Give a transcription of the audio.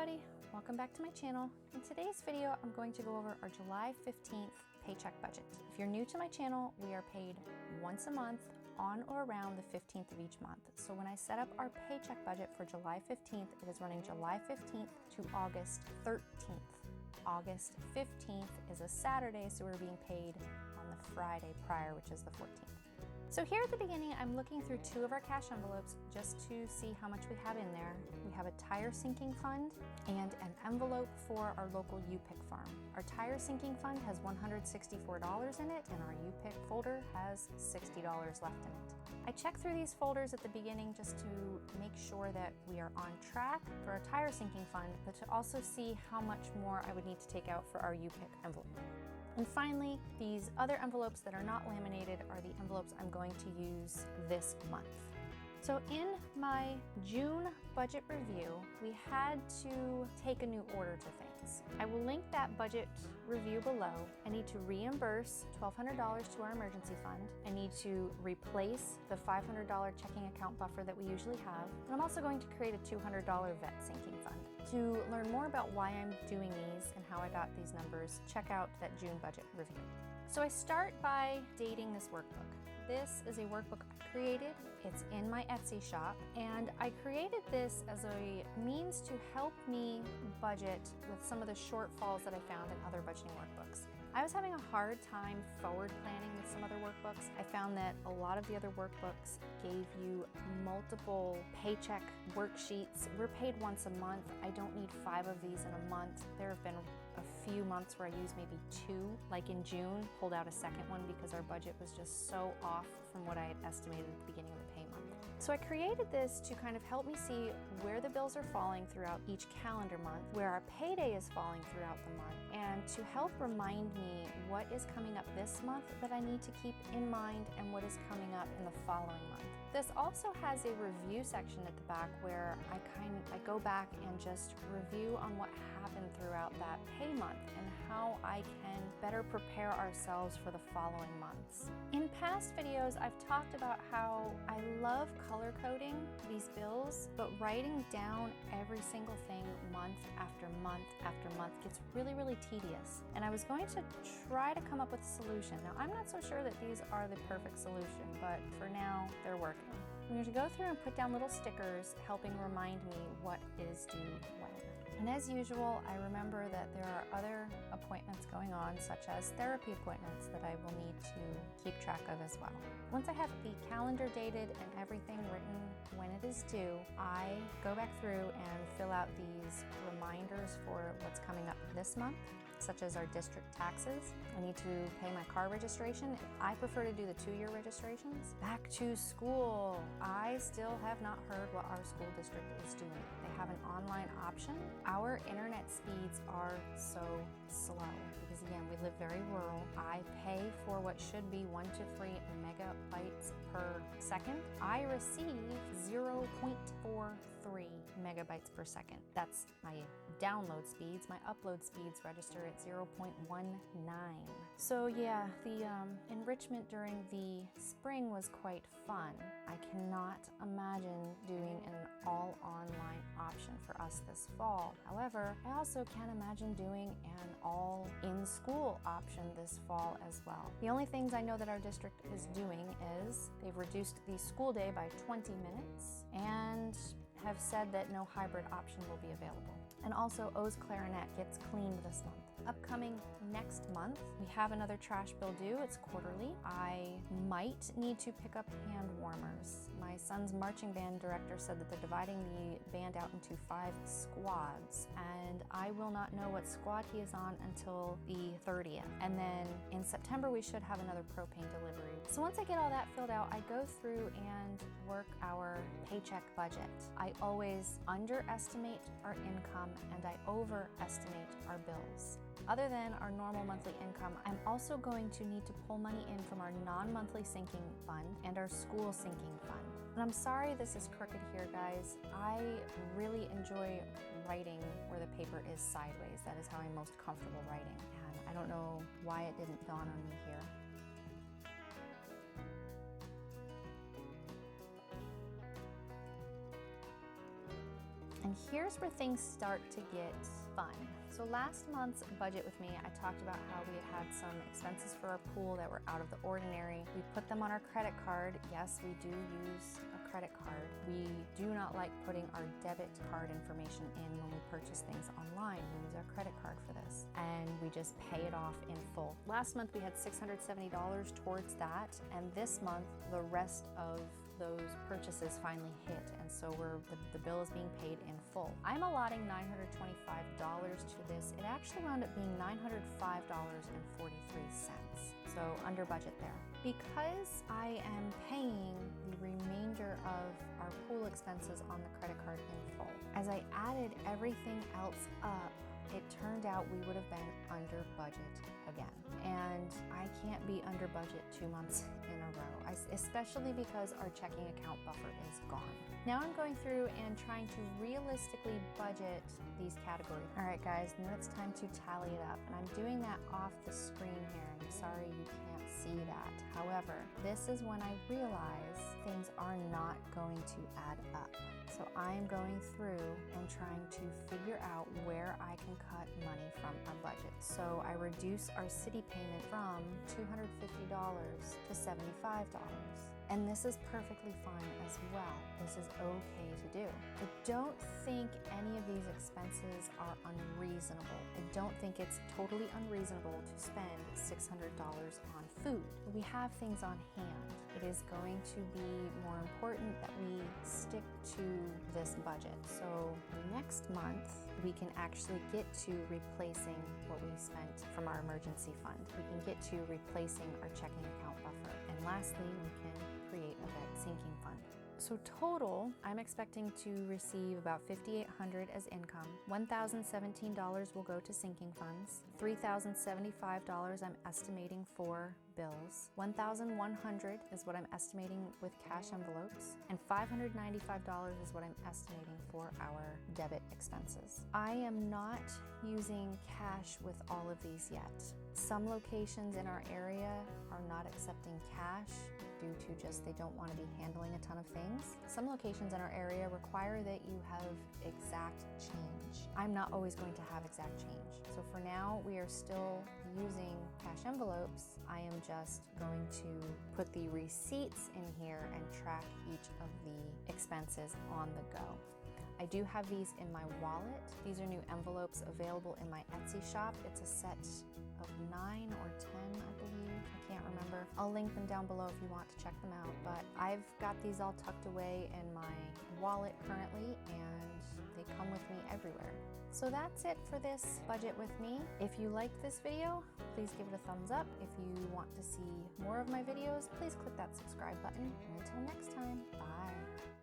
everybody, welcome back to my channel. In today's video, I'm going to go over our July 15th paycheck budget. If you're new to my channel, we are paid once a month on or around the 15th of each month. So when I set up our paycheck budget for July 15th, it is running July 15th to August 13th. August 15th is a Saturday, so we're being paid on the Friday prior, which is the 14th. So here at the beginning, I'm looking through two of our cash envelopes just to see how much we have in there. We have a tire sinking fund and an envelope for our local U-Pick farm. Our tire sinking fund has $164 in it, and our U-Pick folder has $60 left in it. I check through these folders at the beginning just to make sure that we are on track for our tire sinking fund, but to also see how much more I would need to take out for our U-Pick envelope. And finally, these other envelopes that are not laminated are the envelopes I'm going to use this month. So in my June budget review, we had to take a new order to things. I will link that budget review below. I need to reimburse $1,200 to our emergency fund. I need to replace the $500 checking account buffer that we usually have. And I'm also going to create a $200 vet sinking fund. To learn more about why I'm doing these and how I got these numbers, check out that June budget review. So I start by dating this workbook. This is a workbook I created. It's in my Etsy shop, and I created this as a means to help me budget with some of the shortfalls that I found in other budgeting workbooks. I was having a hard time forward planning with some other workbooks. I found that a lot of the other workbooks gave you multiple paycheck worksheets. We're paid once a month. I don't need 5 of these in a month. There have been a few months where I used maybe 2, like in June, pulled out a second one because our budget was just so off from what I had estimated at the beginning of the pay month. So I created this to kind of help me see where the bills are falling throughout each calendar month, where our payday is falling throughout the month, and to help remind me what is coming up this month that I need to keep in mind and what is coming up in the following month. This also has a review section at the back where I go back and just review on what happened throughout that pay month and how I can better prepare ourselves for the following months. In past videos, I've talked about how I love color coding these bills, but writing down every single thing month after month after month gets really, really tedious. And I was going to try to come up with a solution. Now, I'm not so sure that these are the perfect solution, but for now, they're working. I'm going to go through and put down little stickers helping remind me what is due when. And as usual, I remember that there are other appointments going on, such as therapy appointments, that I will need to keep track of as well. Once I have the calendar dated and everything written when it is due, I go back through and fill out these reminders for what's coming up this month, such as our district taxes. I need to pay my car registration. I prefer to do the 2-year registrations. Back to school. I still have not heard what our school district is doing. They have an online option. Our internet speeds are so slow because, again, we live very rural. I pay for what should be 1 to 3 megabytes per second. I receive 0.43 megabytes per second. That's my download speeds. My upload speeds register at 0.19. So yeah, the enrichment during the spring was quite fun. I cannot imagine doing an all online option for us this fall. However, I also can't imagine doing an all in school option this fall as well. The only things I know that our district is doing is they've reduced the school day by 20 minutes and have said that no hybrid option will be available. And also, O's Clarinet gets cleaned this month. Upcoming next month, we have another trash bill due. It's quarterly. I might need to pick up hand warmers. My son's marching band director said that they're dividing the band out into 5 squads, and I will not know what squad he is on until the 30th. And then in September, we should have another propane delivery. So once I get all that filled out, I go through and work our paycheck budget. I always underestimate our income and I overestimate our bills. Other than our normal monthly income, I'm also going to need to pull money in from our non-monthly sinking fund and our school sinking fund. And I'm sorry this is crooked here, guys. I really enjoy writing where the paper is sideways. That is how I'm most comfortable writing. And I don't know why it didn't dawn on me here. And here's where things start to get fun. So last month's budget with me, I talked about how we had some expenses for our pool that were out of the ordinary. We put them on our credit card. Yes, we do use a credit card. We do not like putting our debit card information in when we purchase things online. We use our credit card for this, and we just pay it off in full. Last month we had $670 towards that, and this month the rest of those purchases finally hit, and so the bill is being paid in full. I'm allotting $925 to this. It actually wound up being $905.43, so under budget there. Because I am paying the remainder of our pool expenses on the credit card in full, as I added everything else up, it turned out we would have been under budget again. And I can't be under budget 2 months in a row, especially because our checking account buffer is gone. Now I'm going through and trying to realistically budget these categories. All right, guys, now it's time to tally it up. And I'm doing that off the screen here. I'm sorry you can't see that. However, this is when I realize things are not going to add up. So I'm going through and trying to figure out where I can cut money from our budget. So I reduce our city payment from $250 to $75. And this is perfectly fine as well. This is okay to do. I don't think any of these expenses are unreasonable. I don't think it's totally unreasonable to spend $600 on food. We have things on hand. It is going to be more important that we stick to this budget. So next month, we can actually get to replacing what we spent from our emergency fund. We can get to replacing our checking account buffer. And lastly, we can create a vet sinking fund. So total, I'm expecting to receive about $5,800 as income. $1,017 will go to sinking funds. $3,075 I'm estimating for bills. $1,100 is what I'm estimating with cash envelopes. And $595 is what I'm estimating for our debit expenses. I am not using cash with all of these yet. Some locations in our area are not accepting cash due to just they don't want to be handling a ton of things. Some locations in our area require that you have exact change. I'm not always going to have exact change. So for now, we are still using cash envelopes. I am just going to put the receipts in here and track each of the expenses on the go. I do have these in my wallet. These are new envelopes available in my Etsy shop. It's a set of 9 or 10, I believe. I can't remember. I'll link them down below if you want to check them out. But I've got these all tucked away in my wallet currently, and they come with me everywhere. So that's it for this budget with me. If you liked this video, please give it a thumbs up. If you want to see more of my videos, please click that subscribe button. And until next time, bye.